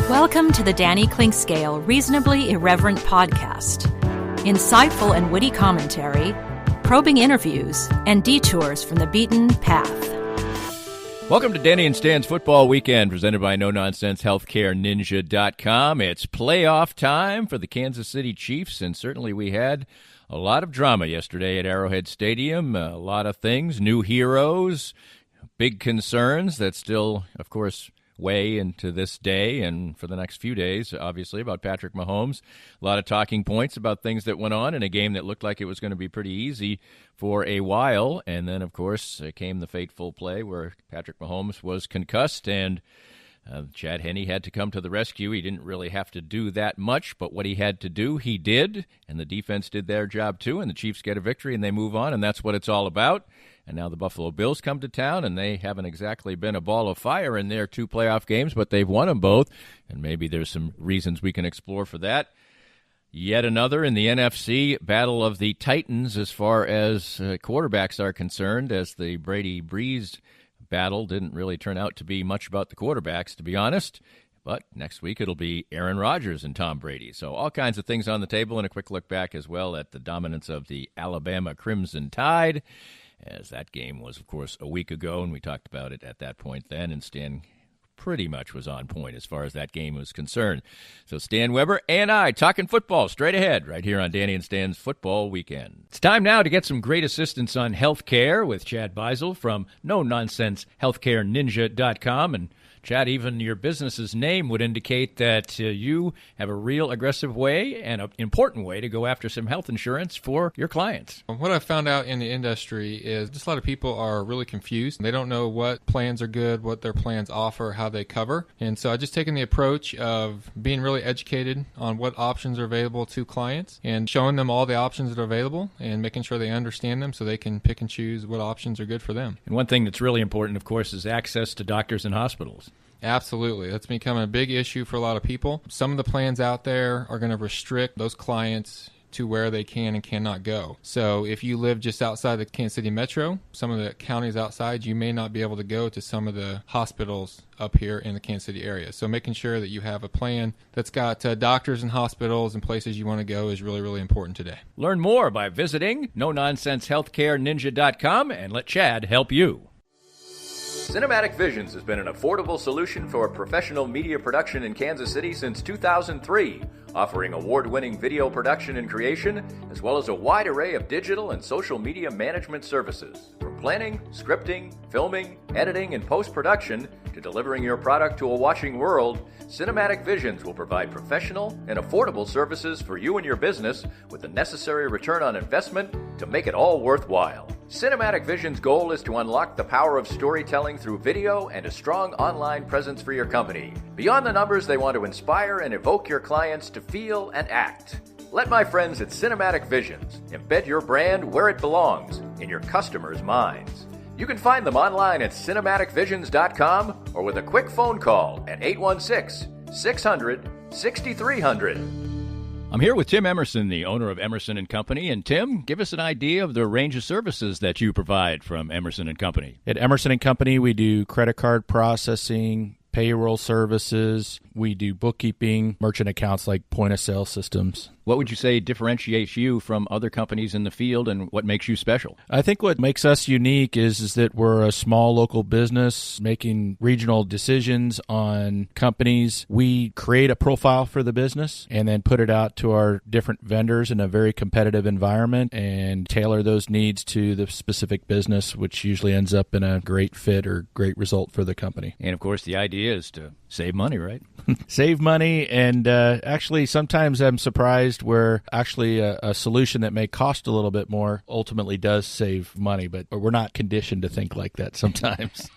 Welcome to the Danny Clinkscale Reasonably Irreverent podcast. Insightful and witty commentary, probing interviews, and detours from the beaten path. Welcome to Danny and Stan's Football Weekend, presented by NoNonsenseHealthCareNinja.com. It's playoff time for the Kansas City Chiefs, and certainly we had a lot of drama yesterday at Arrowhead Stadium. A lot of things, new heroes, big concerns that still, of course, weigh into this day and for the next few days, obviously, about Patrick Mahomes. A lot of talking points about things that went on in a game that looked like it was going to be pretty easy for a while. And then, of course, came the fateful play where Patrick Mahomes was concussed, and Chad Henne had to come to the rescue. He didn't really have to do that much, but what he had to do, he did, and the defense did their job too, and the Chiefs get a victory, and they move on, and that's what it's all about. And now the Buffalo Bills come to town, and they haven't exactly been a ball of fire in their two playoff games, but they've won them both, and maybe there's some reasons we can explore for that. Yet another in the NFC, battle of the Titans as far as quarterbacks are concerned, as the Brady-Brees battle didn't really turn out to be much about the quarterbacks, to be honest. But next week it'll be Aaron Rodgers and Tom Brady. So all kinds of things on the table, and a quick look back as well at the dominance of the Alabama Crimson Tide, as that game was, of course, a week ago, and we talked about it at that point then, and Stan pretty much was on point as far as that game was concerned. So Stan Weber and I talking football straight ahead right here on Danny and Stan's Football Weekend. It's time now to get some great assistance on healthcare with Chad Beisel from NoNonsenseHealthCareNinja.com. And Chad, even your business's name would indicate that you have a real aggressive way and an important way to go after some health insurance for your clients. What I've found out in the industry is just a lot of people are really confused. They don't know what plans are good, what their plans offer, how they cover. And so I've just taken the approach of being really educated on what options are available to clients and showing them all the options that are available and making sure they understand them so they can pick and choose what options are good for them. And one thing that's really important, of course, is access to doctors and hospitals. Absolutely. That's becoming a big issue for a lot of people. Some of the plans out there are going to restrict those clients to where they can and cannot go. So if you live just outside the Kansas City metro, some of the counties outside, you may not be able to go to some of the hospitals up here in the Kansas City area. So making sure that you have a plan that's got doctors and hospitals and places you want to go is really, really important today. Learn more by visiting NoNonsenseHealthCareNinja.com and let Chad help you. Cinematic Visions has been an affordable solution for professional media production in Kansas City since 2003, offering award-winning video production and creation, as well as a wide array of digital and social media management services. From planning, scripting, filming, editing, and post-production, to delivering your product to a watching world, Cinematic Visions will provide professional and affordable services for you and your business with the necessary return on investment to make it all worthwhile. Cinematic Vision's goal is to unlock the power of storytelling through video and a strong online presence for your company. Beyond the numbers, they want to inspire and evoke your clients to feel and act. Let my friends at Cinematic Visions embed your brand where it belongs, in your customers' minds. You can find them online at cinematicvisions.com or with a quick phone call at 816-600-6300. I'm here with Tim Emerson, the owner of Emerson & Company. And Tim, give us an idea of the range of services that you provide from Emerson & Company. At Emerson & Company, we do credit card processing, payroll services. We do bookkeeping, merchant accounts like point-of-sale systems. What would you say differentiates you from other companies in the field, and what makes you special? I think what makes us unique is that we're a small local business making regional decisions on companies. We create a profile for the business and then put it out to our different vendors in a very competitive environment and tailor those needs to the specific business, which usually ends up in a great fit or great result for the company. And, of course, the idea is to save money, right? Save money, and actually sometimes I'm surprised where actually a solution that may cost a little bit more ultimately does save money, but we're not conditioned to think like that sometimes.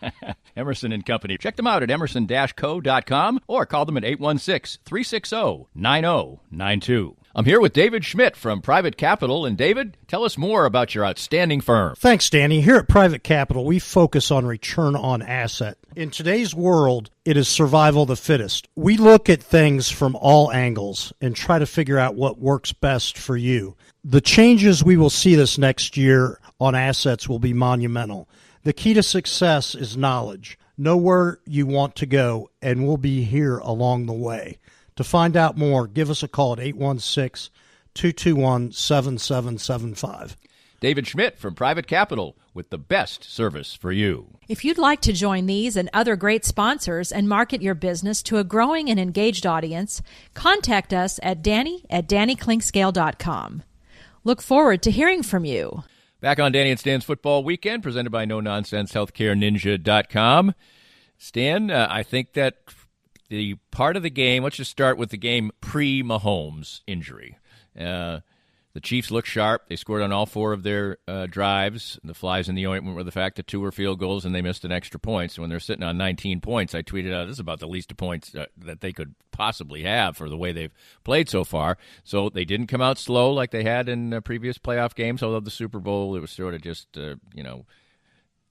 Emerson & Company. Check them out at emerson-co.com or call them at 816-360-9092. I'm here with David Schmidt from Private Capital. And David, tell us more about your outstanding firm. Thanks, Danny. Here at Private Capital, we focus on return on asset. In today's world, it is survival of the fittest. We look at things from all angles and try to figure out what works best for you. The changes we will see this next year on assets will be monumental. The key to success is knowledge. Know where you want to go, and we'll be here along the way. To find out more, give us a call at 816-221-7775. David Schmidt from Private Capital with the best service for you. If you'd like to join these and other great sponsors and market your business to a growing and engaged audience, contact us at Danny@DannyKlinkScale.com. Look forward to hearing from you. Back on Danny and Stan's Football Weekend, presented by NoNonsenseHealthcareNinja.com. Stan, I think that the part of the game, let's just start with the game pre-Mahomes injury. The Chiefs looked sharp. They scored on all four of their drives. The flies in the ointment were the fact that two were field goals and they missed an extra point. So when they're sitting on 19 points, I tweeted out, this is about the least of points that they could possibly have for the way they've played so far. So they didn't come out slow like they had in previous playoff games, although the Super Bowl, it was sort of just,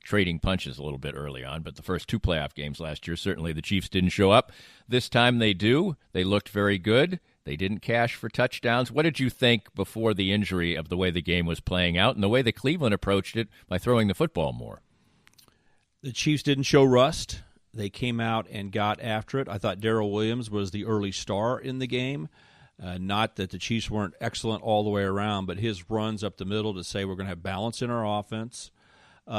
trading punches a little bit early on. But the first two playoff games last year, certainly the Chiefs didn't show up. This time they do. They looked very good. They didn't cash for touchdowns. What did you think before the injury of the way the game was playing out and the way that Cleveland approached it by throwing the football more? The Chiefs didn't show rust. They came out and got after it. I thought Darrell Williams was the early star in the game. Not that the Chiefs weren't excellent all the way around, but his runs up the middle to say we're going to have balance in our offense.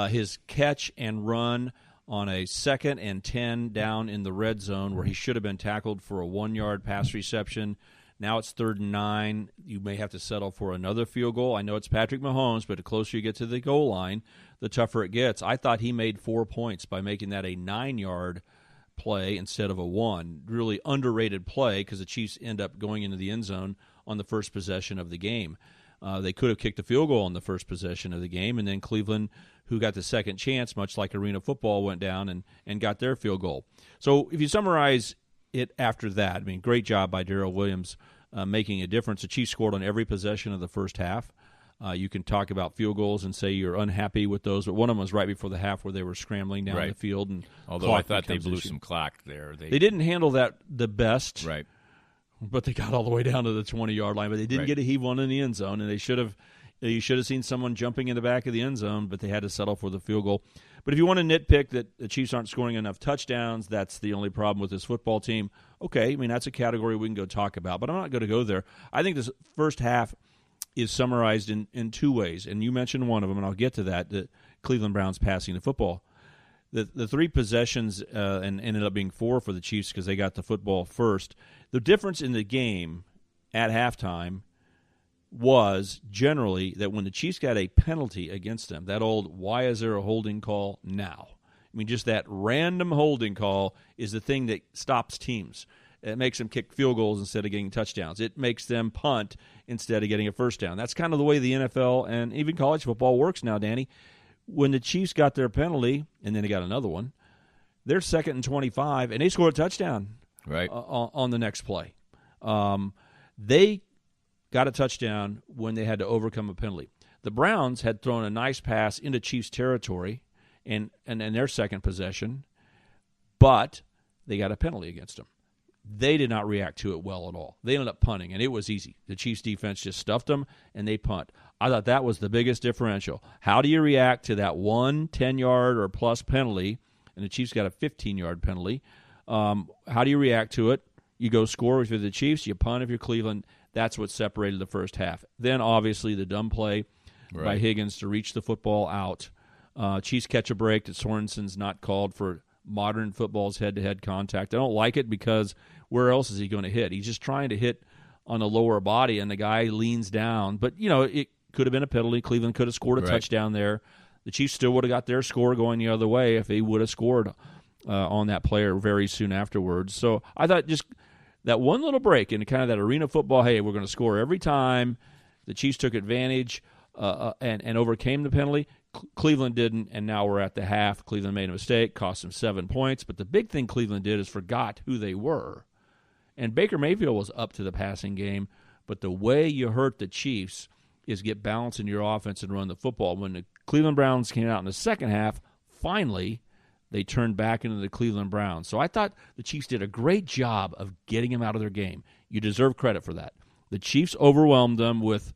His catch and run on a 2nd and 10 down in the red zone where he should have been tackled for a 1-yard pass reception. Now it's 3rd and 9. You may have to settle for another field goal. I know it's Patrick Mahomes, but the closer you get to the goal line, the tougher it gets. I thought he made 4 points by making that a 9-yard play instead of a 1. Really underrated play because the Chiefs end up going into the end zone on the first possession of the game. They could have kicked a field goal on the first possession of the game, and then Cleveland, who got the second chance, much like Arena Football, went down and got their field goal. So if you summarize it after that, I mean, great job by Darrell Williams making a difference. The Chiefs scored on every possession of the first half. You can talk about field goals and say you're unhappy with those, but one of them was right before the half where they were scrambling down the field. And although I thought they blew some clock there. They didn't handle that the best. Right. But they got all the way down to the 20-yard line. But they didn't get a heave one in the end zone, and they should have. You should have seen someone jumping in the back of the end zone, but they had to settle for the field goal. But if you want to nitpick that the Chiefs aren't scoring enough touchdowns, that's the only problem with this football team. Okay, I mean, that's a category we can go talk about, but I'm not going to go there. I think this first half is summarized in two ways, and you mentioned one of them, and I'll get to that, the Cleveland Browns passing the football. The 3 possessions and ended up being 4 for the Chiefs because they got the football first. The difference in the game at halftime was generally that when the Chiefs got a penalty against them, that old why is there a holding call now? I mean, just that random holding call is the thing that stops teams. It makes them kick field goals instead of getting touchdowns. It makes them punt instead of getting a first down. That's kind of the way the NFL and even college football works now, Danny. When the Chiefs got their penalty, and then they got another one, they're 2nd and 25, and they scored a touchdown on the next play. They got a touchdown when they had to overcome a penalty. The Browns had thrown a nice pass into Chiefs territory and their second possession, but they got a penalty against them. They did not react to it well at all. They ended up punting, and it was easy. The Chiefs defense just stuffed them, and they punt. I thought that was the biggest differential. How do you react to that 1 10-yard or plus penalty, and the Chiefs got a 15-yard penalty? How do you react to it? You go score if you're the Chiefs, you punt if you're Cleveland. That's what separated the first half. Then, obviously, the dumb play by Higgins to reach the football out. Chiefs catch a break that Sorensen's not called for modern football's head-to-head contact. I don't like it because where else is he going to hit? He's just trying to hit on the lower body, and the guy leans down. But, it could have been a penalty. Cleveland could have scored a touchdown there. The Chiefs still would have got their score going the other way if they would have scored on that player very soon afterwards. So I thought just that one little break in kind of that arena football, hey, we're going to score every time. The Chiefs took advantage and overcame the penalty. Cleveland didn't, and now we're at the half. Cleveland made a mistake, cost them 7 points. But the big thing Cleveland did is forgot who they were. And Baker Mayfield was up to the passing game, but the way you hurt the Chiefs is get balance in your offense and run the football. When the Cleveland Browns came out in the second half, finally they turned back into the Cleveland Browns. So I thought the Chiefs did a great job of getting them out of their game. You deserve credit for that. The Chiefs overwhelmed them with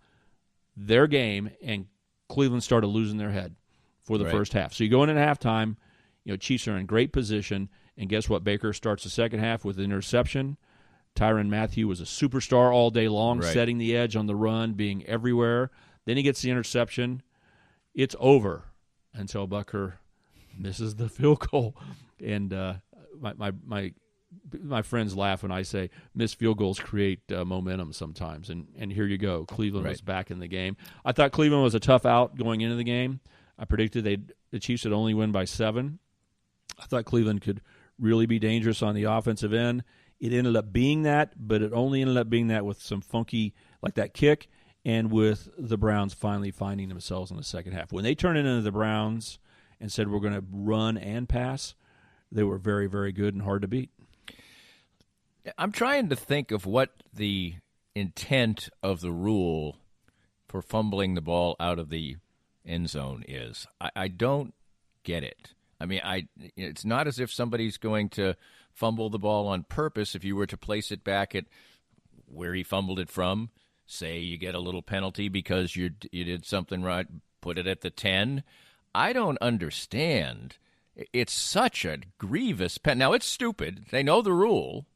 their game, and Cleveland started losing their head for the first half. So you go in at halftime, Chiefs are in great position, and guess what? Baker starts the second half with an interception. Tyrann Mathieu was a superstar all day long, setting the edge on the run, being everywhere. Then he gets the interception. It's over until Bucker misses the field goal. And my friends laugh when I say missed field goals create momentum sometimes. And here you go. Cleveland was back in the game. I thought Cleveland was a tough out going into the game. I predicted the Chiefs would only win by 7. I thought Cleveland could really be dangerous on the offensive end. It ended up being that, but it only ended up being that with some funky, like that kick, and with the Browns finally finding themselves in the second half. When they turned it into the Browns and said we're going to run and pass, they were very, very good and hard to beat. I'm trying to think of what the intent of the rule for fumbling the ball out of the end zone is. I don't get it. I mean, it's not as if somebody's going to fumble the ball on purpose. If you were to place it back at where he fumbled it from, say you get a little penalty because you did something right, put it at the 10. I don't understand. It's such a grievous penalty. Now, it's stupid. They know the rule.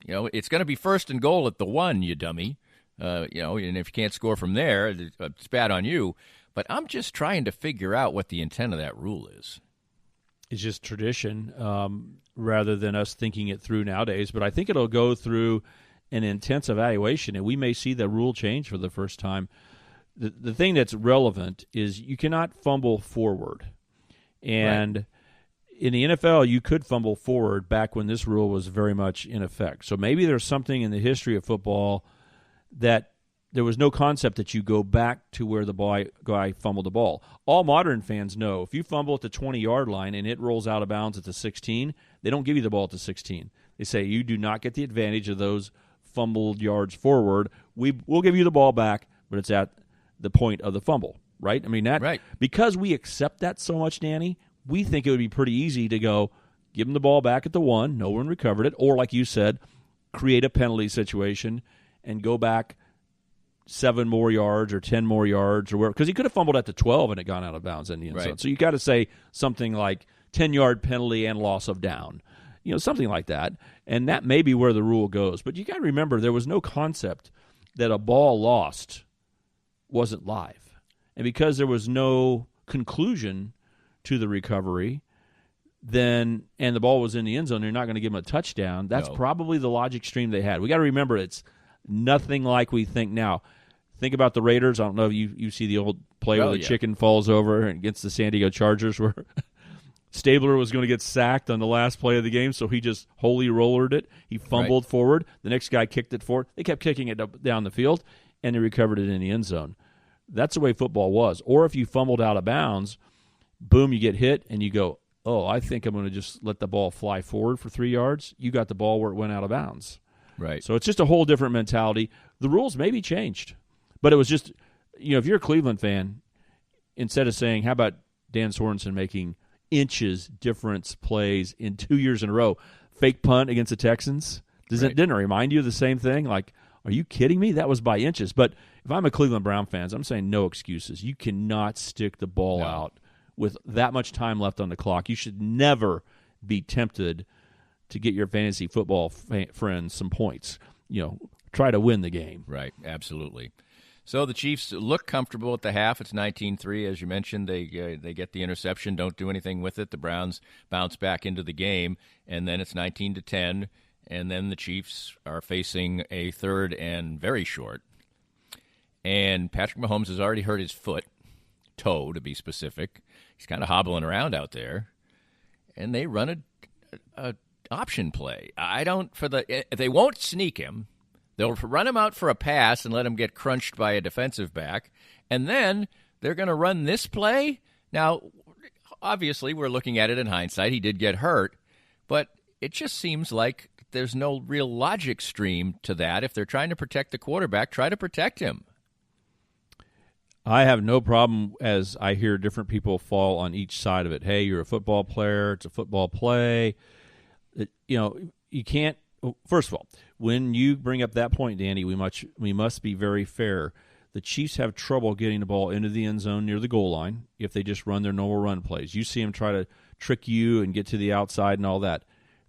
It's going to be 1st and goal at the 1, you dummy. And if you can't score from there, it's bad on you. But I'm just trying to figure out what the intent of that rule is. It's just tradition rather than us thinking it through nowadays. But I think it'll go through an intense evaluation, and we may see the rule change for the first time. The thing that's relevant is you cannot fumble forward. And in the NFL, you could fumble forward back when this rule was very much in effect. So maybe there's something in the history of football that there was no concept that you go back to where the guy fumbled the ball. All modern fans know if you fumble at the 20-yard line and it rolls out of bounds at the 16, they don't give you the ball at the 16. They say you do not get the advantage of those fumbled yards forward. We'll give you the ball back, but it's at the point of the fumble, right? I mean, because we accept that so much, Danny, we think it would be pretty easy to go give them the ball back at the 1, no one recovered it, or like you said, create a penalty situation and go back 7 more yards or 10 more yards or whatever, because he could have fumbled at the 12 and it gone out of bounds in the end zone. So you got to say something like 10-yard penalty and loss of down, something like that, and that may be where the rule goes. But you got to remember there was no concept that a ball lost wasn't live, and because there was no conclusion to the recovery, and the ball was in the end zone, you're not going to give him a touchdown. That's probably the logic stream they had. We got to remember it's nothing like we think now. Think about the Raiders. I don't know if you see the old play where the chicken falls over against the San Diego Chargers where Stabler was going to get sacked on the last play of the game, so he just holy rollered it. He fumbled forward. The next guy kicked it forward. They kept kicking it down the field, and they recovered it in the end zone. That's the way football was. Or if you fumbled out of bounds, boom, you get hit, and you go, I think I'm going to just let the ball fly forward for 3 yards. You got the ball where it went out of bounds. Right. So it's just a whole different mentality. The rules may be changed, but it was just, if you're a Cleveland fan, instead of saying, how about Dan Sorensen making inches difference plays in 2 years in a row, fake punt against the Texans, didn't it remind you of the same thing? Like, are you kidding me? That was by inches. But if I'm a Cleveland Brown fan, I'm saying no excuses. You cannot stick the ball out with that much time left on the clock. You should never be tempted to get your fantasy football friends some points. Try to win the game. Right, absolutely. So the Chiefs look comfortable at the half. It's 19-3, as you mentioned. They get the interception, don't do anything with it. The Browns bounce back into the game, and then it's 19-10, and then the Chiefs are facing a 3rd and very short. And Patrick Mahomes has already hurt his toe to be specific. He's kind of hobbling around out there, and they run a option play. They won't sneak him. They'll run him out for a pass and let him get crunched by a defensive back, and then they're going to run this play. Now, obviously, we're looking at it in hindsight. He did get hurt, but it just seems like there's no real logic stream to that. If they're trying to protect the quarterback, try to protect him. I have no problem as I hear different people fall on each side of it. Hey, you're a football player. It's a football play. You can't. First of all, when you bring up that point, Danny, we must be very fair. The Chiefs have trouble getting the ball into the end zone near the goal line if they just run their normal run plays. You see them try trick you and get to the outside and all that.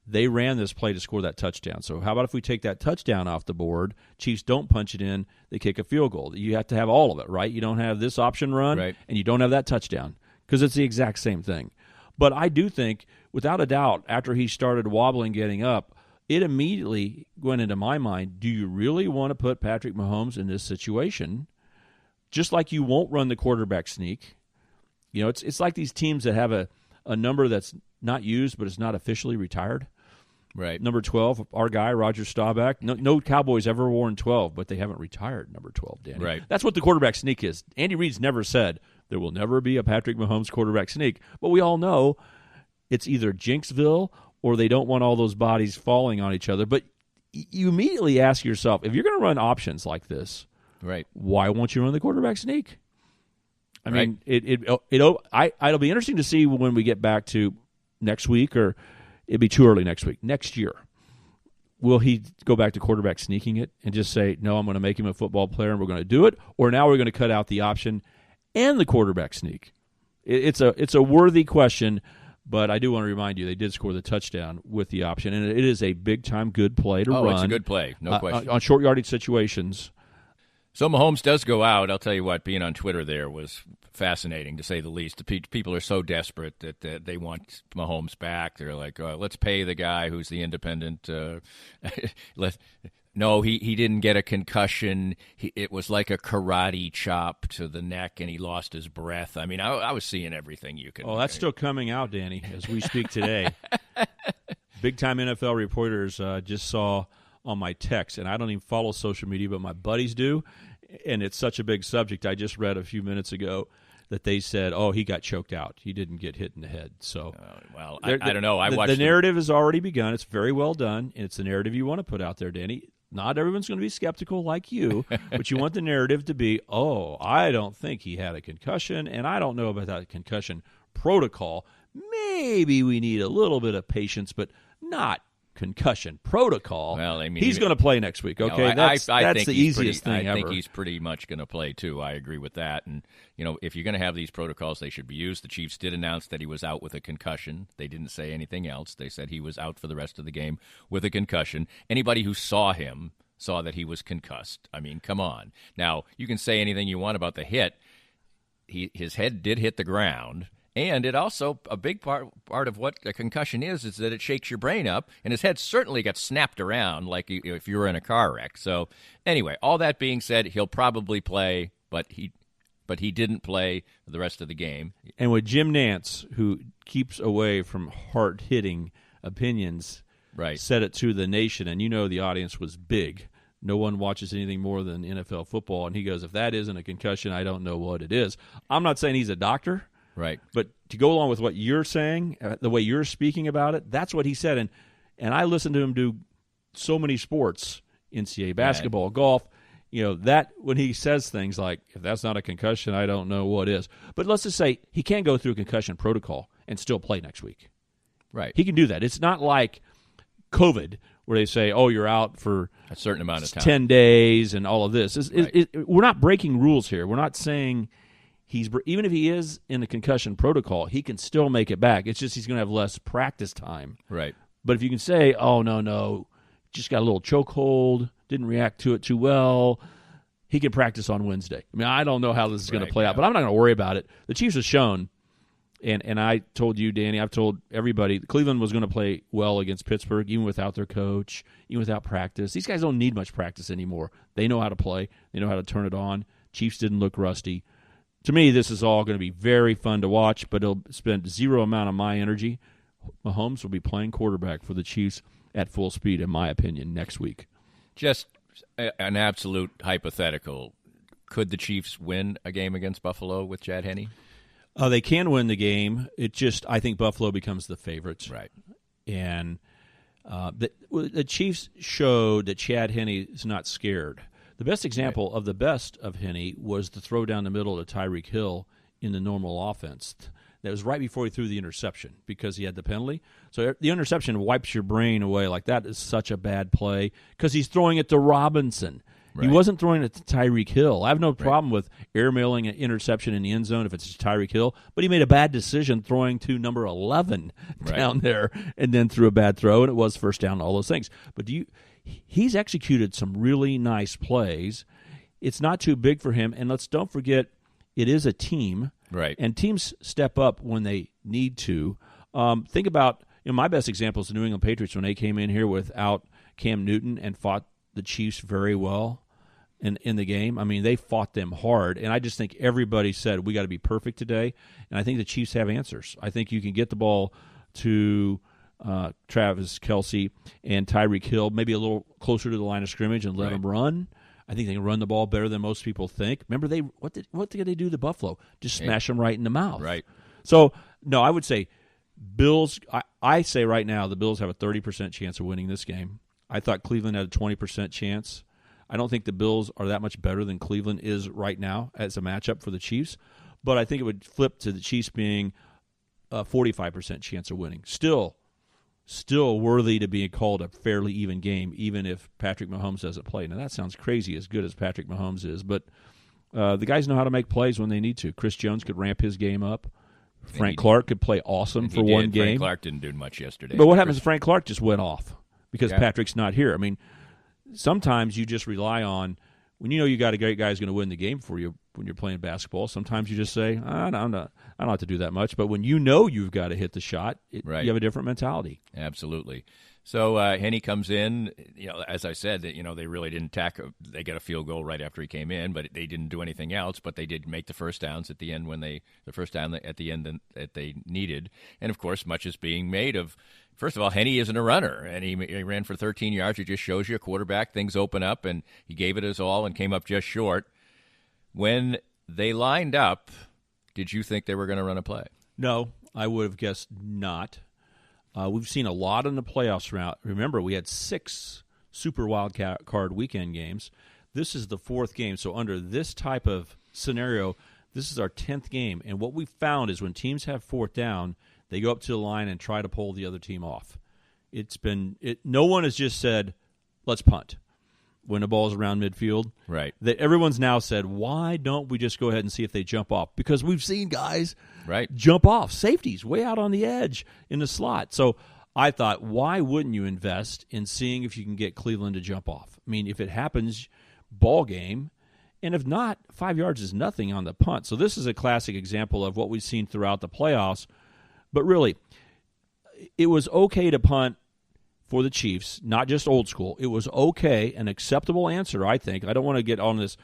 They ran this play to score that touchdown. So how about if we take that touchdown off the board, Chiefs don't punch it in, they kick a field goal. You have to have all of it, right? You don't have this option run, right, and you don't have that touchdown because it's the exact same thing. But I do think, without a doubt, after he started wobbling getting up, it immediately went into my mind, do you really want to put Patrick Mahomes in this situation? Just like you won't run the quarterback sneak. You know, it's like these teams that have a number that's not used but is not officially retired. Right. Number 12, our guy, Roger Staubach. No Cowboys ever worn 12, but they haven't retired number 12, Danny. Right. That's what the quarterback sneak is. Andy Reid's never said there will never be a Patrick Mahomes quarterback sneak, but we all know it's either Jinxville or they don't want all those bodies falling on each other. But you immediately ask yourself, if you're going to run options like this, right, why won't you run the quarterback sneak? I mean, it'll be interesting to see when we get back to next week, or it'd be too early next week. Next year, will he go back to quarterback sneaking it and just say, no, I'm going to make him a football player and we're going to do it? Or now we're going to cut out the option and the quarterback sneak? It's a worthy question, but I do want to remind you they did score the touchdown with the option, and it is a big-time good play to run. Oh, it's a good play, no question. On short yardage situations. So Mahomes does go out. I'll tell you what, being on Twitter there was fascinating, to say the least. The people are so desperate that they want Mahomes back. They're like, let's pay the guy who's the independent. No, he didn't get a concussion. It was like a karate chop to the neck, and he lost his breath. I mean, I was seeing everything you could. Oh, that's still coming out, Danny, as we speak today. Big-time NFL reporters just saw on my text, and I don't even follow social media, but my buddies do, and it's such a big subject. I just read a few minutes ago that they said, he got choked out. He didn't get hit in the head. So, I don't know. I watched the narrative has already begun. It's very well done, and it's the narrative you want to put out there, Danny. Not everyone's going to be skeptical like you, but you want the narrative to be, I don't think he had a concussion, and I don't know about that concussion protocol. Maybe we need a little bit of patience, but not concussion protocol. Well, I mean, he's going to play next week. Okay, I that's think the easiest thing ever. I ever. think he's pretty much going to play too. I agree with that. And if you're going to have these protocols, they should be used. The Chiefs did announce that he was out with a concussion. They didn't say anything else. They said he was out for the rest of the game with a concussion. Anybody who saw him saw that he was concussed. I mean, come on. Now, you can say anything you want about the hit. His head did hit the ground. And it also, a big part of what a concussion is that it shakes your brain up, and his head certainly got snapped around like if you were in a car wreck. So anyway, all that being said, he'll probably play, but he didn't play the rest of the game. And with Jim Nantz, who keeps away from hard-hitting opinions, right, said it to the nation, and the audience was big. No one watches anything more than NFL football, and he goes, if that isn't a concussion, I don't know what it is. I'm not saying he's a doctor. Right. But to go along with what you're saying, the way you're speaking about it, that's what he said. And I listened to him do so many sports, NCAA basketball, golf, that when he says things like, if that's not a concussion, I don't know what is. But let's just say he can go through a concussion protocol and still play next week. Right. He can do that. It's not like COVID where they say, you're out for a certain amount of time, 10 days and all of this. Right. We're not breaking rules here. We're not saying even if he is in the concussion protocol, he can still make it back. It's just he's going to have less practice time. Right. But if you can say, no, just got a little chokehold, didn't react to it too well, he can practice on Wednesday. I mean, I don't know how this is going to play out, but I'm not going to worry about it. The Chiefs have shown, and I told you, Danny, I've told everybody, Cleveland was going to play well against Pittsburgh, even without their coach, even without practice. These guys don't need much practice anymore. They know how to play. They know how to turn it on. Chiefs didn't look rusty. To me, this is all going to be very fun to watch, but it'll spend zero amount of my energy. Mahomes will be playing quarterback for the Chiefs at full speed, in my opinion, next week. Just an absolute hypothetical. Could the Chiefs win a game against Buffalo with Chad Henne? They can win the game. I think Buffalo becomes the favorites. Right. And the Chiefs showed that Chad Henne is not scared. The best example of the best of Henne was the throw down the middle to Tyreek Hill in the normal offense. That was right before he threw the interception because he had the penalty. So the interception wipes your brain away. Like, that is such a bad play because he's throwing it to Robinson. He wasn't throwing it to Tyreek Hill. I have no problem with airmailing an interception in the end zone if it's Tyreek Hill, but he made a bad decision throwing to number 11 down there and then threw a bad throw, and it was first down, all those things. But he's executed some really nice plays. It's not too big for him, and don't forget, it is a team, and teams step up when they need to. Think about, my best example is the New England Patriots when they came in here without Cam Newton and fought the Chiefs very well in the game. I mean, they fought them hard, and I just think everybody said, we got to be perfect today, and I think the Chiefs have answers. I think you can get the ball to Travis Kelce and Tyreek Hill maybe a little closer to the line of scrimmage and let them run. I think they can run the ball better than most people think. Remember, what did they do to Buffalo? Just smash them right in the mouth. Right. So, no, I would say Bills, I say right now the Bills have a 30% chance of winning this game. I thought Cleveland had a 20% chance. I don't think the Bills are that much better than Cleveland is right now as a matchup for the Chiefs, but I think it would flip to the Chiefs being a 45% chance of winning. Still worthy to be called a fairly even game, even if Patrick Mahomes doesn't play. Now, that sounds crazy, as good as Patrick Mahomes is, but the guys know how to make plays when they need to. Chris Jones could ramp his game up. Frank Clark could play awesome for one game. Frank Clark didn't do much yesterday. But what happens if Frank Clark just went off because Patrick's not here? I mean, sometimes you just rely on, when you know you got a great guy who's going to win the game for you when you're playing basketball, sometimes you just say, I don't have to do that much. But when you know you've got to hit the shot, you have a different mentality. Absolutely. So Henne comes in. As I said, they really didn't tackle. They got a field goal right after he came in, but they didn't do anything else. But they did make the first downs at the end the first down at the end that they needed. And of course, much is being made of. First of all, Henne isn't a runner, and he ran for 13 yards. It just shows you a quarterback, things open up, and he gave it his all and came up just short. When they lined up, did you think they were going to run a play? No, I would have guessed not. We've seen a lot in the playoffs route. Remember, we had 6 Super Wild Card weekend games. This is the 4th game. So under this type of scenario, this is our 10th game. And what we found is when teams have 4th down, they go up to the line and try to pull the other team off. No one has just said, let's punt when the ball's around midfield. Right. Everyone's now said, why don't we just go ahead and see if they jump off? Because we've seen guys jump off. Safeties way out on the edge in the slot. So I thought, why wouldn't you invest in seeing if you can get Cleveland to jump off? I mean, if it happens, ball game. And if not, 5 yards is nothing on the punt. So this is a classic example of what we've seen throughout the playoffs. But really, it was okay to punt for the Chiefs, not just old school. It was okay, an acceptable answer, I think. I don't want to get on this.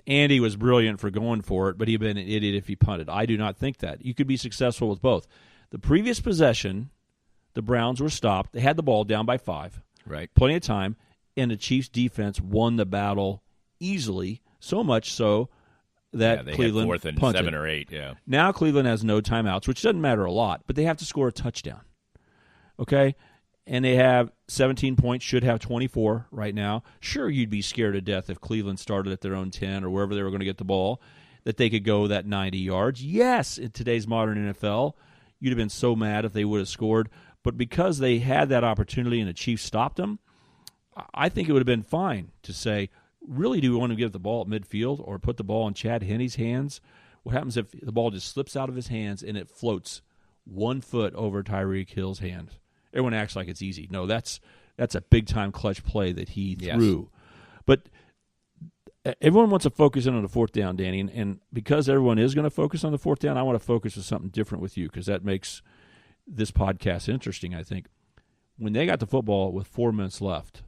Andy was brilliant for going for it, but he'd been an idiot if he punted. I do not think that. You could be successful with both. The previous possession, the Browns were stopped. They had the ball down by 5. Right. Plenty of time, and the Chiefs' defense won the battle easily, so much so that they Cleveland had 4th and punted. 7 or 8, Now Cleveland has no timeouts, which doesn't matter a lot, but they have to score a touchdown. Okay? And they have 17 points, should have 24 right now. Sure, you'd be scared to death if Cleveland started at their own 10 or wherever they were going to get the ball, that they could go that 90 yards. Yes, in today's modern NFL, you'd have been so mad if they would have scored. But because they had that opportunity and the Chiefs stopped them, I think it would have been fine to say, really, do we want to give the ball at midfield or put the ball in Chad Henne's hands? What happens if the ball just slips out of his hands and it floats 1 foot over Tyreek Hill's hand? Everyone acts like it's easy. No, that's a big-time clutch play that he threw. But everyone wants to focus in on the 4th down, Danny, and because everyone is going to focus on the 4th down, I want to focus on something different with you because that makes this podcast interesting, I think. When they got the football with 4 minutes left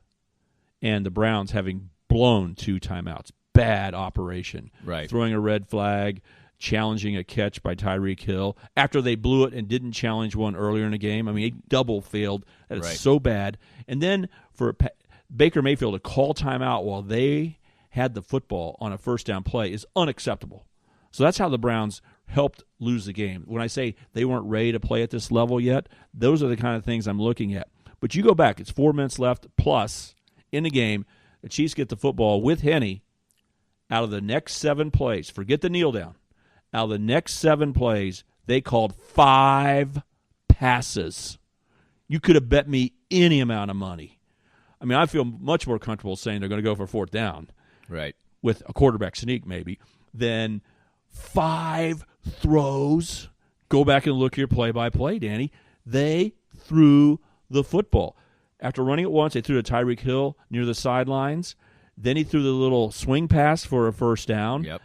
and the Browns having blown 2 timeouts, bad operation, throwing a red flag, challenging a catch by Tyreek Hill after they blew it and didn't challenge one earlier in the game. I mean, he double failed. That is so bad. And then for Baker Mayfield to call timeout while they had the football on a 1st down play is unacceptable. So that's how the Browns helped lose the game. When I say they weren't ready to play at this level yet, those are the kind of things I'm looking at. But you go back, it's 4 minutes left plus in the game. The Chiefs get the football with Henne. Out of the next 7 plays, forget the kneel down. Out of the next 7 plays, they called 5 passes. You could have bet me any amount of money. I mean, I feel much more comfortable saying they're going to go for fourth down, Right. with a quarterback sneak maybe, than 5 throws. Go back and look at your play-by-play, Danny. They threw the football. After running it once, they threw to Tyreek Hill near the sidelines. Then he threw the little swing pass for a first down. Yep.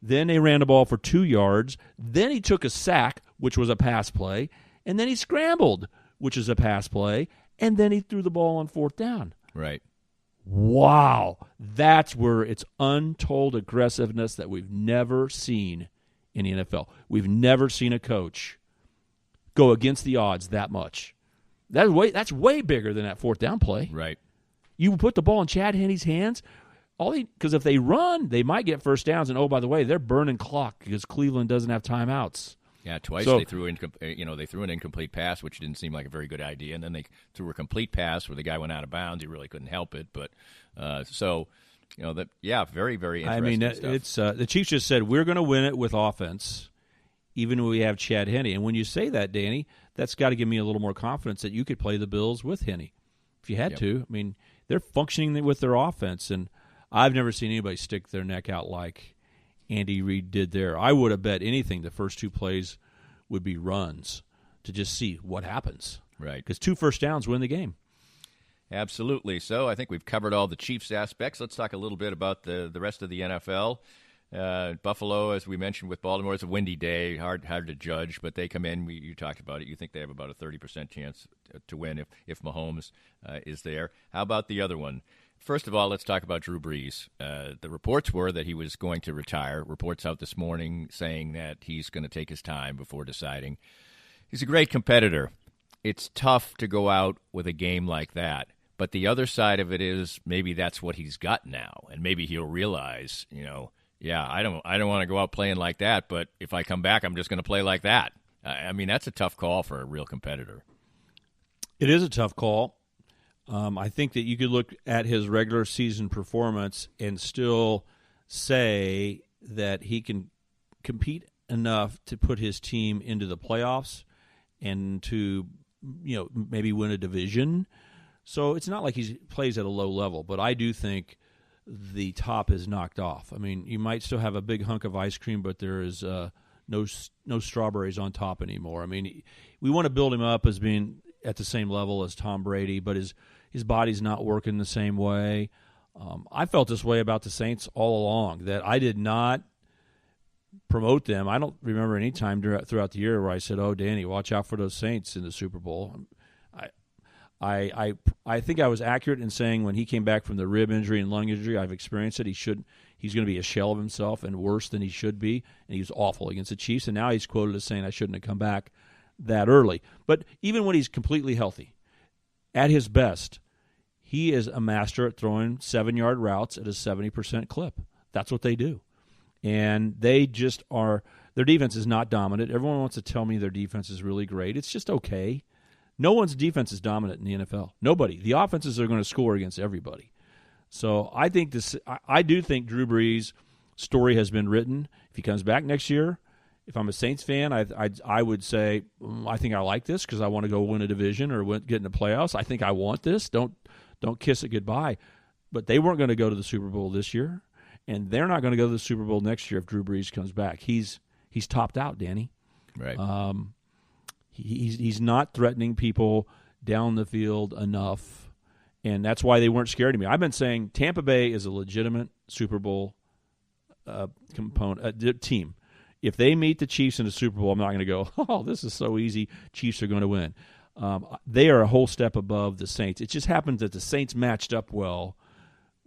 Then they ran the ball for 2 yards. Then he took a sack, which was a pass play. And then he scrambled, which is a pass play. And then he threw the ball on fourth down. Right. Wow. That's where it's untold aggressiveness that we've never seen in the NFL. We've never seen a coach go against the odds that much. That's way bigger than that fourth down play. Right. You put the ball in Chad Henne's hands, because if they run, they might get first downs. And, oh, by the way, they're burning clock because Cleveland doesn't have timeouts. Yeah, twice So- they threw an incomplete pass, which didn't seem like a very good idea, and then they threw a complete pass where the guy went out of bounds. He really couldn't help it, but very, very interesting. I mean, stuff. it's the Chiefs just said we're going to win it with offense, even when we have Chad Henne. And when you say that, Danny, that's got to give me a little more confidence that you could play the Bills with Henne if you had to. I mean, they're functioning with their offense, and I've never seen anybody stick their neck out like Andy Reid did there. I would have bet anything the first 2 plays would be runs to just see what happens. Right. Because 2 first downs win the game. Absolutely. So I think we've covered all the Chiefs aspects. Let's talk a little bit about the rest of the NFL. Buffalo, as we mentioned with Baltimore, it's a windy day, hard to judge, but they come in. You talked about it. You think they have about a 30% chance to win if Mahomes is there. How about the other one? First of all, let's talk about Drew Brees. The reports were that he was going to retire. Reports out this morning saying that he's going to take his time before deciding. He's a great competitor. It's tough to go out with a game like that. But the other side of it is maybe that's what he's got now, and maybe he'll realize, I don't want to go out playing like that, but if I come back, I'm just going to play like that. I mean, that's a tough call for a real competitor. It is a tough call. I think that you could look at his regular season performance and still say that he can compete enough to put his team into the playoffs and to, maybe win a division. So it's not like he plays at a low level, but I do think the top is knocked off. I mean, you might still have a big hunk of ice cream, but there is no strawberries on top anymore. I mean, we want to build him up as being at the same level as Tom Brady, but his body's not working the same way. I felt this way about the Saints all along, that I did not promote them. I don't remember any time throughout the year where I said, "Oh, Danny, watch out for those Saints in the Super Bowl." I think I was accurate in saying when he came back from the rib injury and lung injury, I've experienced it. He's going to be a shell of himself and worse than he should be, and he was awful against the Chiefs. And now he's quoted as saying I shouldn't have come back that early. But even when he's completely healthy, at his best, he is a master at throwing 7-yard routes at a 70% clip. That's what they do. And they just are – their defense is not dominant. Everyone wants to tell me their defense is really great. It's just okay. No one's defense is dominant in the NFL. Nobody. The offenses are going to score against everybody. So I do think Drew Brees' story has been written. If he comes back next year, if I'm a Saints fan, I would say I think I like this because I want to go win a division or get in the playoffs. I think I want this. Don't kiss it goodbye. But they weren't going to go to the Super Bowl this year, and they're not going to go to the Super Bowl next year if Drew Brees comes back. He's topped out, Danny. Right. He's not threatening people down the field enough, and that's why they weren't scared of me. I've been saying Tampa Bay is a legitimate Super Bowl team. If they meet the Chiefs in the Super Bowl, I'm not going to go, "Oh, this is so easy. Chiefs are going to win." They are a whole step above the Saints. It just happens that the Saints matched up well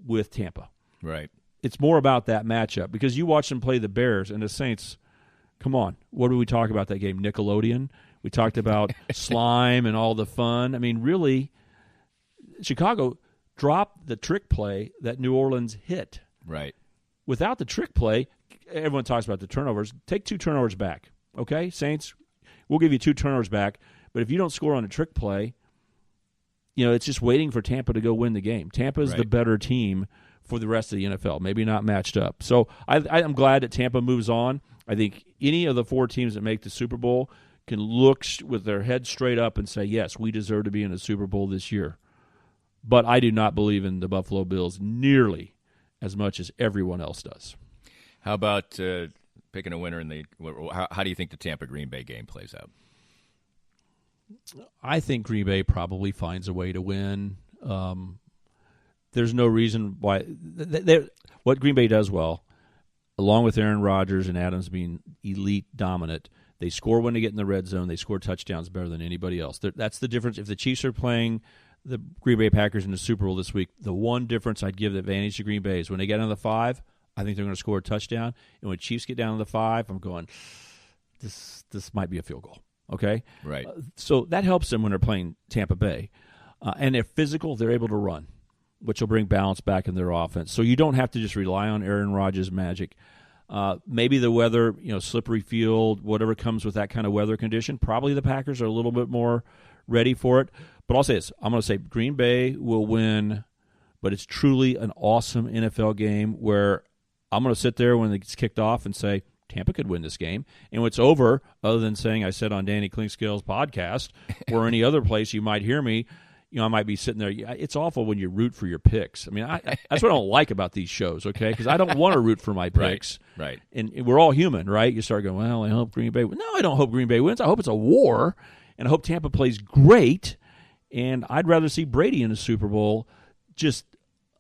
with Tampa. Right. It's more about that matchup because you watch them play the Bears and the Saints. Come on, what did we talk about that game? Nickelodeon. We talked about slime and all the fun. I mean, really, Chicago dropped the trick play that New Orleans hit. Right. Without the trick play, everyone talks about the turnovers. Take 2 turnovers back, okay? Saints, we'll give you 2 turnovers back. But if you don't score on a trick play, it's just waiting for Tampa to go win the game. Tampa's the better team for the rest of the NFL, maybe not matched up. So I'm glad that Tampa moves on. I think any of the 4 teams that make the Super Bowl can look with their head straight up and say, yes, we deserve to be in the Super Bowl this year. but I do not believe in the Buffalo Bills nearly as much as everyone else does. How about picking a winner in the? How do you think the Tampa-Green Bay game plays out? I think Green Bay probably finds a way to win. There's no reason why. What Green Bay does well, along with Aaron Rodgers and Adams being elite dominant, they score when they get in the red zone. They score touchdowns better than anybody else. That's the difference. If the Chiefs are playing the Green Bay Packers in the Super Bowl this week, the one difference I'd give the advantage to Green Bay is when they get on the 5, I think they're going to score a touchdown. And when Chiefs get down to the 5, I'm going, this might be a field goal. Okay? Right. So that helps them when they're playing Tampa Bay. And they're physical, they're able to run, which will bring balance back in their offense. So you don't have to just rely on Aaron Rodgers' magic. Maybe the weather, slippery field, whatever comes with that kind of weather condition, probably the Packers are a little bit more ready for it. But I'll say this. I'm going to say Green Bay will win, but it's truly an awesome NFL game where I'm going to sit there when it gets kicked off and say, Tampa could win this game. And when it's over, other than saying I said on Danny Clinkscale's podcast or any other place you might hear me, I might be sitting there. It's awful when you root for your picks. I mean, that's what I don't like about these shows, okay? Because I don't want to root for my picks. Right. And we're all human, right? You start going, well, I hope Green Bay wins. No, I don't hope Green Bay wins. I hope it's a war, and I hope Tampa plays great. And I'd rather see Brady in the Super Bowl.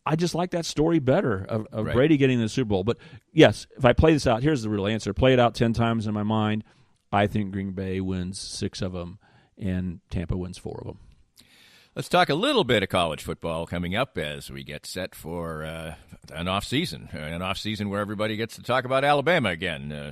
I just like that story better of right. Brady getting in the Super Bowl. But, yes, if I play this out, here's the real answer. Play it out 10 times in my mind. I think Green Bay wins 6 of them, and Tampa wins 4 of them. Let's talk a little bit of college football coming up as we get set for an off-season where everybody gets to talk about Alabama again.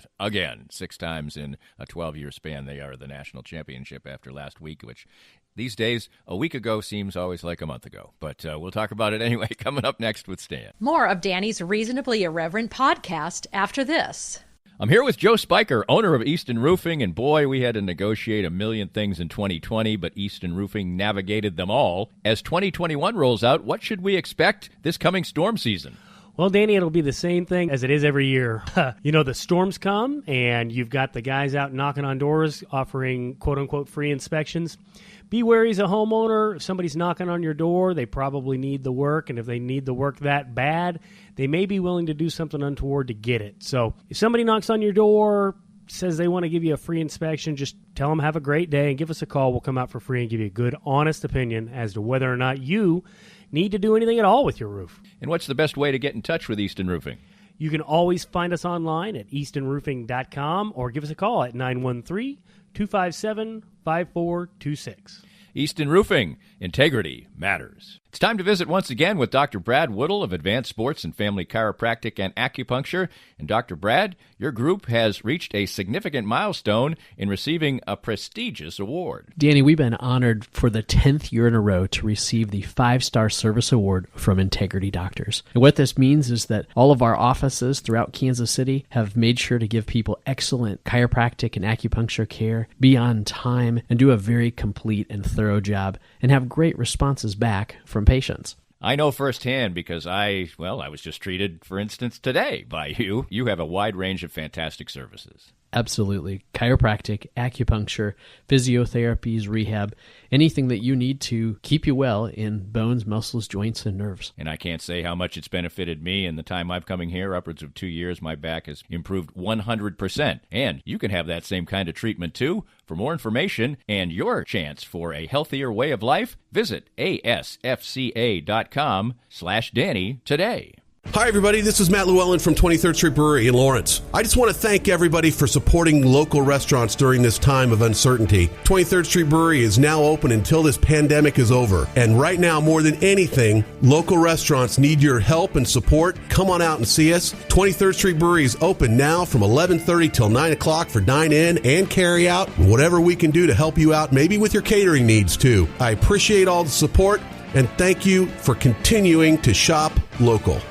6 times in a 12-year span. They are the national championship after last week, which these days, a week ago seems always like a month ago. But we'll talk about it anyway, coming up next with Stan. More of Danny's Reasonably Irreverent podcast after this. I'm here with Joe Spiker, owner of Easton Roofing, and boy, we had to negotiate a million things in 2020, but Easton Roofing navigated them all. As 2021 rolls out, what should we expect this coming storm season? Well, Danny, it'll be the same thing as it is every year. The storms come, and you've got the guys out knocking on doors offering quote-unquote free inspections. Be wary as a homeowner. If somebody's knocking on your door, they probably need the work, and if they need the work that bad, they may be willing to do something untoward to get it. So if somebody knocks on your door, says they want to give you a free inspection, just tell them have a great day and give us a call. We'll come out for free and give you a good, honest opinion as to whether or not you need to do anything at all with your roof. And what's the best way to get in touch with Easton Roofing? You can always find us online at eastonroofing.com or give us a call at 913-257-5426. Easton Roofing. Integrity matters. It's time to visit once again with Dr. Brad Woodle of Advanced Sports and Family Chiropractic and Acupuncture. And Dr. Brad, your group has reached a significant milestone in receiving a prestigious award. Danny, we've been honored for the 10th year in a row to receive the 5-Star Service Award from Integrity Doctors. And what this means is that all of our offices throughout Kansas City have made sure to give people excellent chiropractic and acupuncture care, be on time, and do a very complete and thorough job, and have great responses back from patients. I know firsthand because I was just treated, for instance, today by you. You have a wide range of fantastic services. Absolutely. Chiropractic, acupuncture, physiotherapies, rehab, anything that you need to keep you well in bones, muscles, joints, and nerves. And I can't say how much it's benefited me in the time I've coming here, upwards of 2 years. My back has improved 100%. And you can have that same kind of treatment too. For more information and your chance for a healthier way of life, visit asfca.com/Danny today. Hi, everybody. This is Matt Llewellyn from 23rd Street Brewery in Lawrence. I just want to thank everybody for supporting local restaurants during this time of uncertainty. 23rd Street Brewery is now open until this pandemic is over. And right now, more than anything, local restaurants need your help and support. Come on out and see us. 23rd Street Brewery is open now from 11:30 till 9 o'clock for dine-in and carry-out. Whatever we can do to help you out, maybe with your catering needs, too. I appreciate all the support, and thank you for continuing to shop local.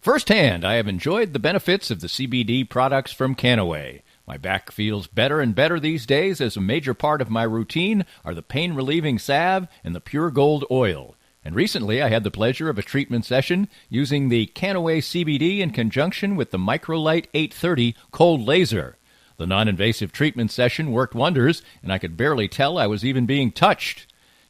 Firsthand, I have enjoyed the benefits of the CBD products from Canaway. My back feels better and better these days as a major part of my routine are the pain-relieving salve and the Pure Gold oil. And recently I had the pleasure of a treatment session using the Canaway CBD in conjunction with the Microlight 830 cold laser. The non-invasive treatment session worked wonders, and I could barely tell I was even being touched.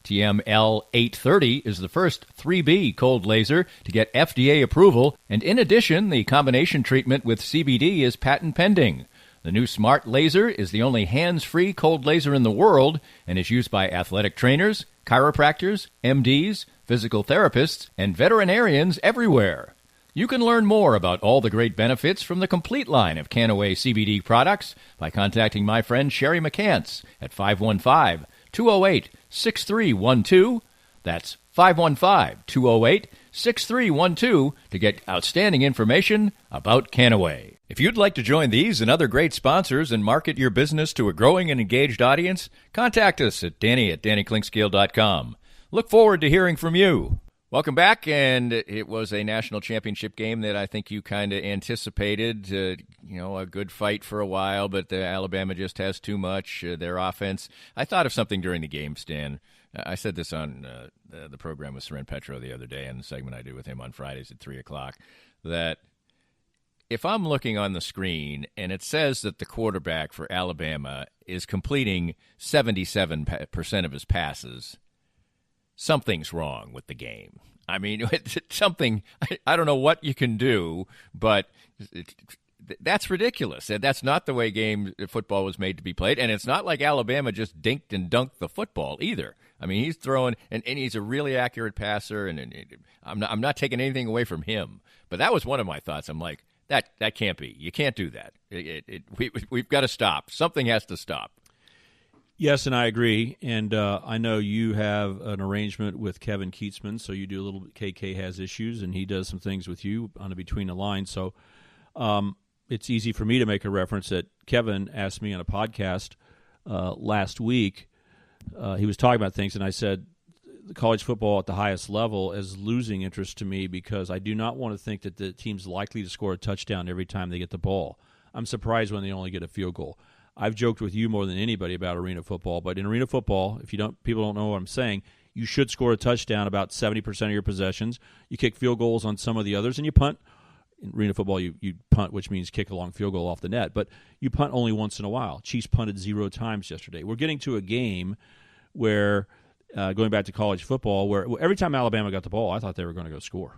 STM L830 is the first 3B cold laser to get FDA approval, and in addition, the combination treatment with CBD is patent pending. The new smart laser is the only hands-free cold laser in the world and is used by athletic trainers, chiropractors, MDs, physical therapists, and veterinarians everywhere. You can learn more about all the great benefits from the complete line of Canaway CBD products by contacting my friend Sherry McCants at 515-208-6312. That's 515-208-6312 to get outstanding information about Canaway. If you'd like to join these and other great sponsors and market your business to a growing and engaged audience, contact us at Danny@DannyKlinkscale.com. Look forward to hearing from you. Welcome back, and it was a national championship game that I think you kind of anticipated. A good fight for a while, but Alabama just has too much. Their offense. I thought of something during the game, Stan. I said this on the program with Seren Petro the other day, in the segment I do with him on Fridays at 3 o'clock, that if I'm looking on the screen and it says that the quarterback for Alabama is completing 77% of his passes, something's wrong with the game. I mean, it's something, I don't know what you can do, but that's ridiculous. That's not the way football was made to be played, and it's not like Alabama just dinked and dunked the football either. I mean, he's throwing, and he's a really accurate passer, and I'm not taking anything away from him. But that was one of my thoughts. I'm like, that can't be. You can't do that. We've got to stop. Something has to stop. Yes, and I agree. And I know you have an arrangement with Kevin Keatsman, so you do a little bit. KK has issues, and he does some things with you on a between the lines. So it's easy for me to make a reference that Kevin asked me on a podcast last week. He was talking about things, and I said, college football at the highest level is losing interest to me because I do not want to think that the team's likely to score a touchdown every time they get the ball. I'm surprised when they only get a field goal. I've joked with you more than anybody about arena football, but in arena football, if people don't know what I'm saying, you should score a touchdown about 70% of your possessions. You kick field goals on some of the others, and you punt. In arena football, you punt, which means kick a long field goal off the net, but you punt only once in a while. Chiefs punted 0 times yesterday. We're getting to a game where going back to college football, where every time Alabama got the ball, I thought they were going to go score.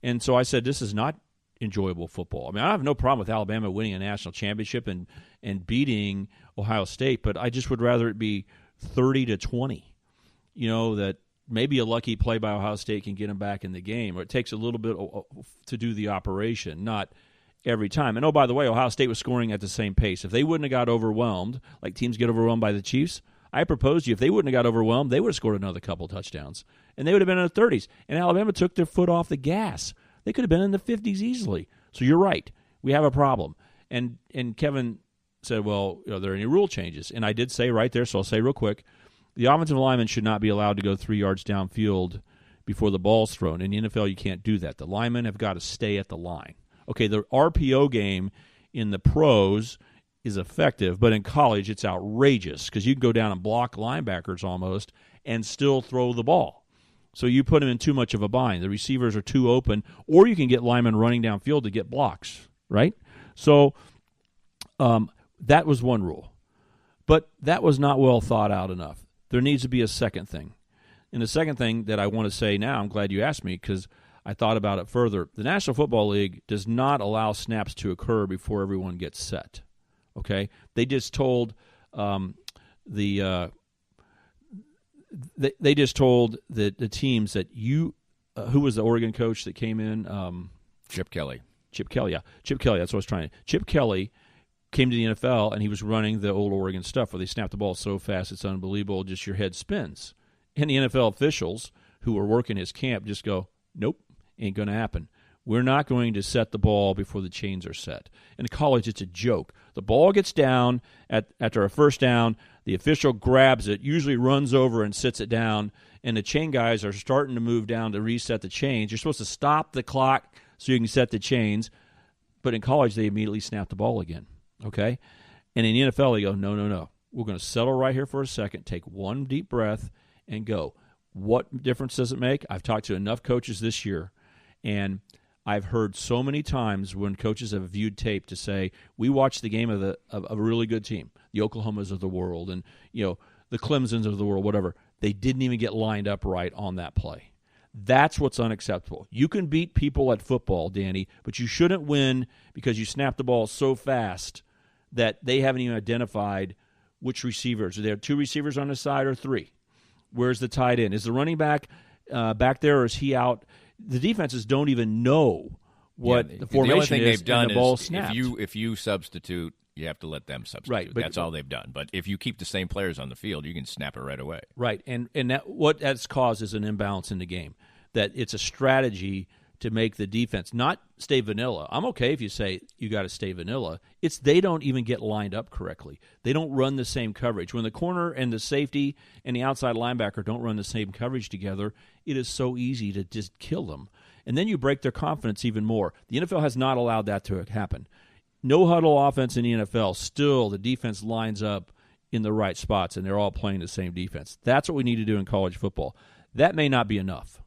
And so I said, this is not enjoyable football. I mean, I have no problem with Alabama winning a national championship and beating Ohio State, but I just would rather it be 30-20. That maybe a lucky play by Ohio State can get them back in the game, or it takes a little bit to do the operation, not every time. And, oh, by the way, Ohio State was scoring at the same pace. If they wouldn't have got overwhelmed, like teams get overwhelmed by the Chiefs, I proposed to you, if they wouldn't have got overwhelmed, they would have scored another couple touchdowns, and they would have been in the 30s. And Alabama took their foot off the gas. They could have been in the 50s easily. So you're right. We have a problem. And Kevin said, well, are there any rule changes? And I did say right there, so I'll say real quick, the offensive lineman should not be allowed to go 3 yards downfield before the ball's thrown. In the NFL, you can't do that. The linemen have got to stay at the line. Okay, the RPO game in the pros is effective, but in college it's outrageous because you can go down and block linebackers almost and still throw the ball. So you put them in too much of a bind. The receivers are too open, or you can get linemen running downfield to get blocks, right? So that was one rule. But that was not well thought out enough. There needs to be a second thing. And the second thing that I want to say now, I'm glad you asked me because I thought about it further. The National Football League does not allow snaps to occur before everyone gets set. Okay? They just told they just told the teams that who was the Oregon coach that came in? Chip Kelly. Chip Kelly, yeah. Chip Kelly, that's what I was trying to. Chip Kelly came to the NFL, and he was running the old Oregon stuff where they snap the ball so fast it's unbelievable, just your head spins. And the NFL officials who were working his camp just go, nope, ain't going to happen. We're not going to set the ball before the chains are set. In college, it's a joke. The ball gets down after a first down. The official grabs it, usually runs over and sits it down, and the chain guys are starting to move down to reset the chains. You're supposed to stop the clock so you can set the chains, but in college, they immediately snap the ball again, okay? And in the NFL, they go, no. We're going to settle right here for a second, take one deep breath, and go. What difference does it make? I've talked to enough coaches this year, and I've heard so many times when coaches have viewed tape to say, we watched the game of a really good team, the Oklahomas of the world and the Clemsons of the world, whatever. They didn't even get lined up right on that play. That's what's unacceptable. You can beat people at football, Danny, but you shouldn't win because you snap the ball so fast that they haven't even identified which receivers. Are there 2 receivers on the side or 3? Where's the tight end? Is the running back back there, or is he out? The defenses don't even know what the formation the only thing is. They've done and the ball is snapped. if you substitute, you have to let them substitute. Right, but that's all they've done. But if you keep the same players on the field, you can snap it right away. Right, and what that's caused is an imbalance in the game. That it's a strategy to make the defense not stay vanilla. I'm okay if you say you got to stay vanilla. It's they don't even get lined up correctly. They don't run the same coverage. When the corner and the safety and the outside linebacker don't run the same coverage together, it is so easy to just kill them. And then you break their confidence even more. The NFL has not allowed that to happen. No huddle offense in the NFL, still the defense lines up in the right spots, and they're all playing the same defense. That's what we need to do in college football. That may not be enough,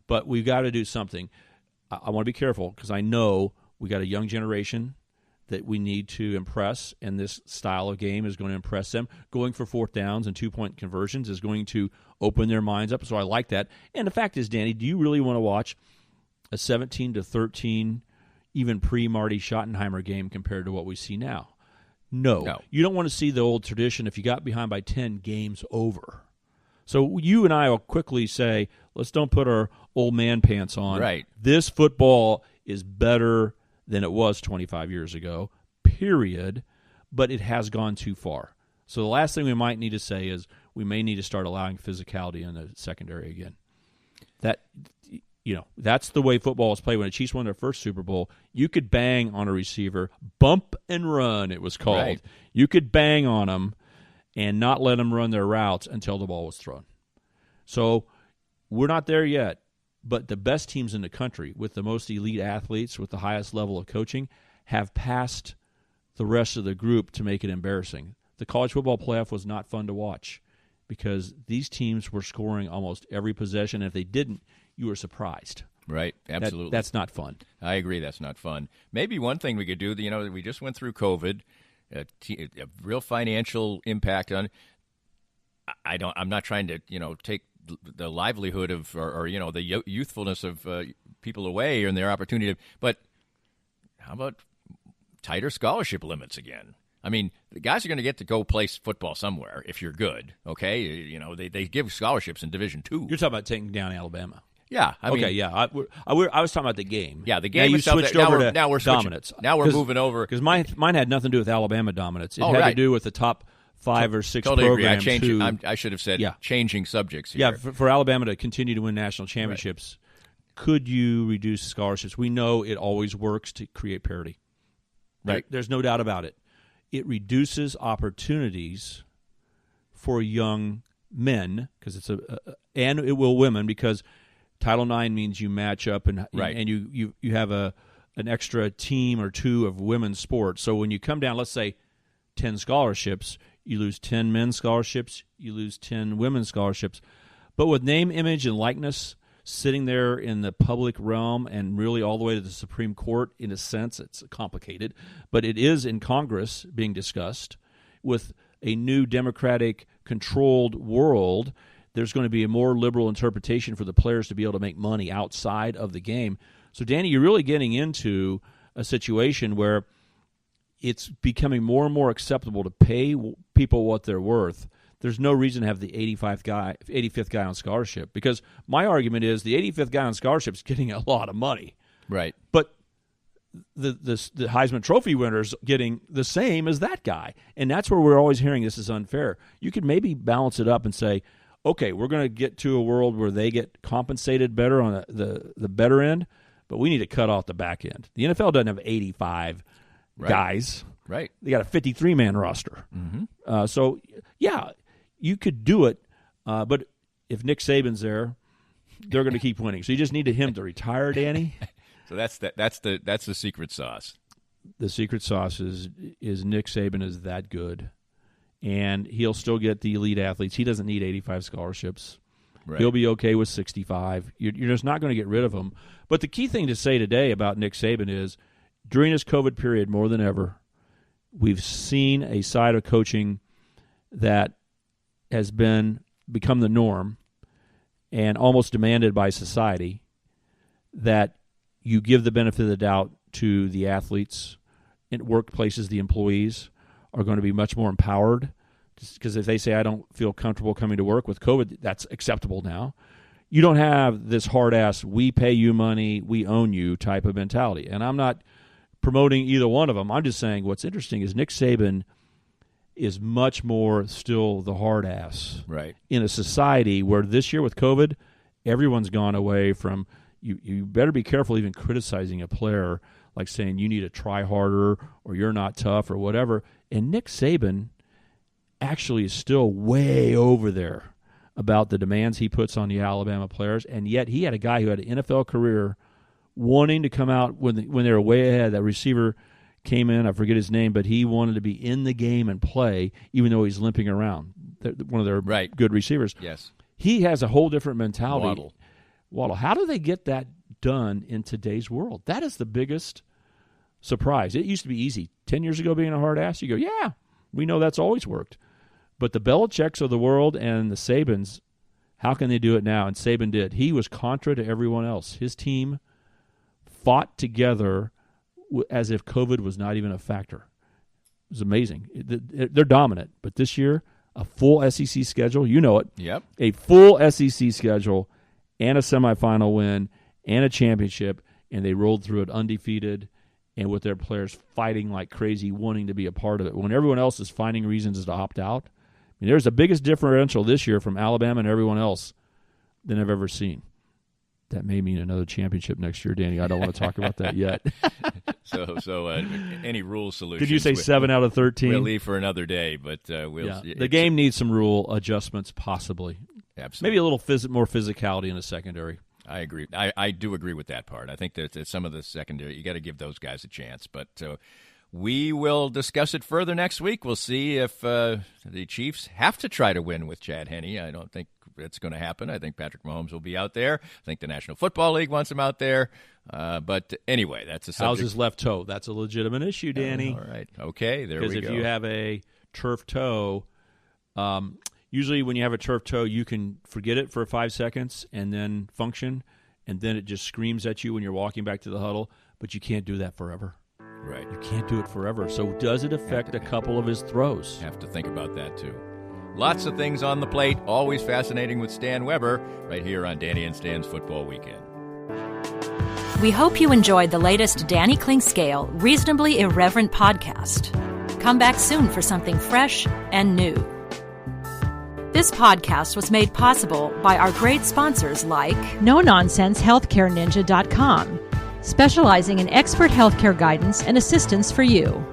but we've got to do something. I want to be careful because I know we got a young generation that we need to impress, and this style of game is going to impress them. Going for 4th downs and 2-point conversions is going to open their minds up, so I like that. And the fact is, Danny, do you really want to watch a 17-13, even pre-Marty Schottenheimer game compared to what we see now? No. You don't want to see the old tradition, if you got behind by 10, game's over. So you and I will quickly say, let's don't put our old man pants on. Right. This football is better than it was 25 years ago, period, but it has gone too far. So the last thing we might need to say is we may need to start allowing physicality in the secondary again. That's the way football is played. When the Chiefs won their first Super Bowl, you could bang on a receiver, bump and run, it was called. Right. You could bang on them and not let them run their routes until the ball was thrown. So we're not there yet, but the best teams in the country with the most elite athletes, with the highest level of coaching, have passed the rest of the group to make it embarrassing. The college football playoff was not fun to watch because these teams were scoring almost every possession, and if they didn't, you were surprised. Right, absolutely. That's not fun. I agree, that's not fun. Maybe one thing we could do, we just went through COVID, a real financial impact on. I'm not trying to take the livelihood of or the youthfulness of people away and their opportunity, but how about tighter scholarship limits again? I mean, the guys are going to get to go play football somewhere if you're good. Okay, they give scholarships in Division II. You're talking about taking down Alabama. Yeah. I was talking about the game. Yeah, the game. Now you switched over to dominance. Now we're moving over. Because mine had nothing to do with Alabama dominance. It had to do with the top 5 or 6 totally programs. Agree. I should have said changing subjects here. Yeah, for Alabama to continue to win national championships, could you reduce scholarships? We know it always works to create parity. Right. There's no doubt about it. It reduces opportunities for young men because and it will women because Title IX means you match up and you have an extra team or 2 of women's sports. So when you come down, let's say 10 scholarships, you lose 10 men's scholarships, you lose 10 women's scholarships. But with name, image, and likeness sitting there in the public realm and really all the way to the Supreme Court, in a sense, it's complicated, but it is in Congress being discussed with a new Democratic-controlled world. There's going to be a more liberal interpretation for the players to be able to make money outside of the game. So, Danny, you're really getting into a situation where it's becoming more and more acceptable to pay people what they're worth. There's no reason to have the 85th guy on scholarship because my argument is the 85th guy on scholarship is getting a lot of money. Right. But the Heisman Trophy winner's getting the same as that guy. And that's where we're always hearing this is unfair. You could maybe balance it up and say, okay, we're going to get to a world where they get compensated better on the better end, but we need to cut off the back end. The NFL doesn't have 85 guys. Right. They got a 53-man roster. Mm-hmm. So, yeah, you could do it, but if Nick Saban's there, they're going to keep winning. So you just needed him to retire, Danny. So that's the secret sauce. The secret sauce is Nick Saban is that good, and he'll still get the elite athletes. He doesn't need 85 scholarships. Right. He'll be okay with 65. You're just not going to get rid of him. But the key thing to say today about Nick Saban is during this COVID period, more than ever, we've seen a side of coaching that has been become the norm and almost demanded by society that you give the benefit of the doubt to the athletes in workplaces. The employees are going to be much more empowered, because if they say, I don't feel comfortable coming to work with COVID, that's acceptable now. You don't have this hard-ass, we pay you money, we own you type of mentality. And I'm not promoting either one of them. I'm just saying what's interesting is Nick Saban is much more still the hard-ass. Right. In a society where this year with COVID, everyone's gone away from, you better be careful even criticizing a player, like saying you need to try harder or you're not tough or whatever. And Nick Saban actually is still way over there about the demands he puts on the Alabama players, and yet he had a guy who had an NFL career wanting to come out when they were way ahead. That receiver came in, I forget his name, but he wanted to be in the game and play, even though he's limping around. One of their good receivers. Yes. He has a whole different mentality. Waddle. How do they get that done in today's world? That is the biggest surprise. It used to be easy. 10 years ago, being a hard ass, you go, yeah, we know that's always worked. But the Belichicks of the world and the Sabans, how can they do it now? And Saban did. He was contra to everyone else. His team fought together as if COVID was not even a factor. It was amazing. They're dominant. But this year, a full SEC schedule, you know it. Yep. A full SEC schedule and a semifinal win and a championship, and they rolled through it undefeated and with their players fighting like crazy, wanting to be a part of it. When everyone else is finding reasons to opt out, I mean, there's the biggest differential this year from Alabama and everyone else than I've ever seen. That may mean another championship next year, Danny. I don't want to talk about that yet. So any rule solutions? Did you say 7 out of 13? We'll leave for another day, but the game needs some rule adjustments, possibly. Absolutely. Maybe a little more physicality in the secondary. I agree. I do agree with that part. I think that some of the secondary, you got to give those guys a chance. But we will discuss it further next week. We'll see if the Chiefs have to try to win with Chad Henne. I don't think it's going to happen. I think Patrick Mahomes will be out there. I think the National Football League wants him out there. But anyway, that's a subject. How's his left toe? That's a legitimate issue, Danny. All right. Okay, there we go. Because if you have a turf toe, usually when you have a turf toe, you can forget it for 5 seconds and then function, and then it just screams at you when you're walking back to the huddle, but you can't do that forever. Right. You can't do it forever. So does it affect a couple of his throws? Have to think about that, too. Lots of things on the plate. Always fascinating with Stan Weber right here on Danny and Stan's Football Weekend. We hope you enjoyed the latest Danny Clinkscale Reasonably Irreverent podcast. Come back soon for something fresh and new. This podcast was made possible by our great sponsors like NoNonsenseHealthcareNinja.com, specializing in expert healthcare guidance and assistance for you.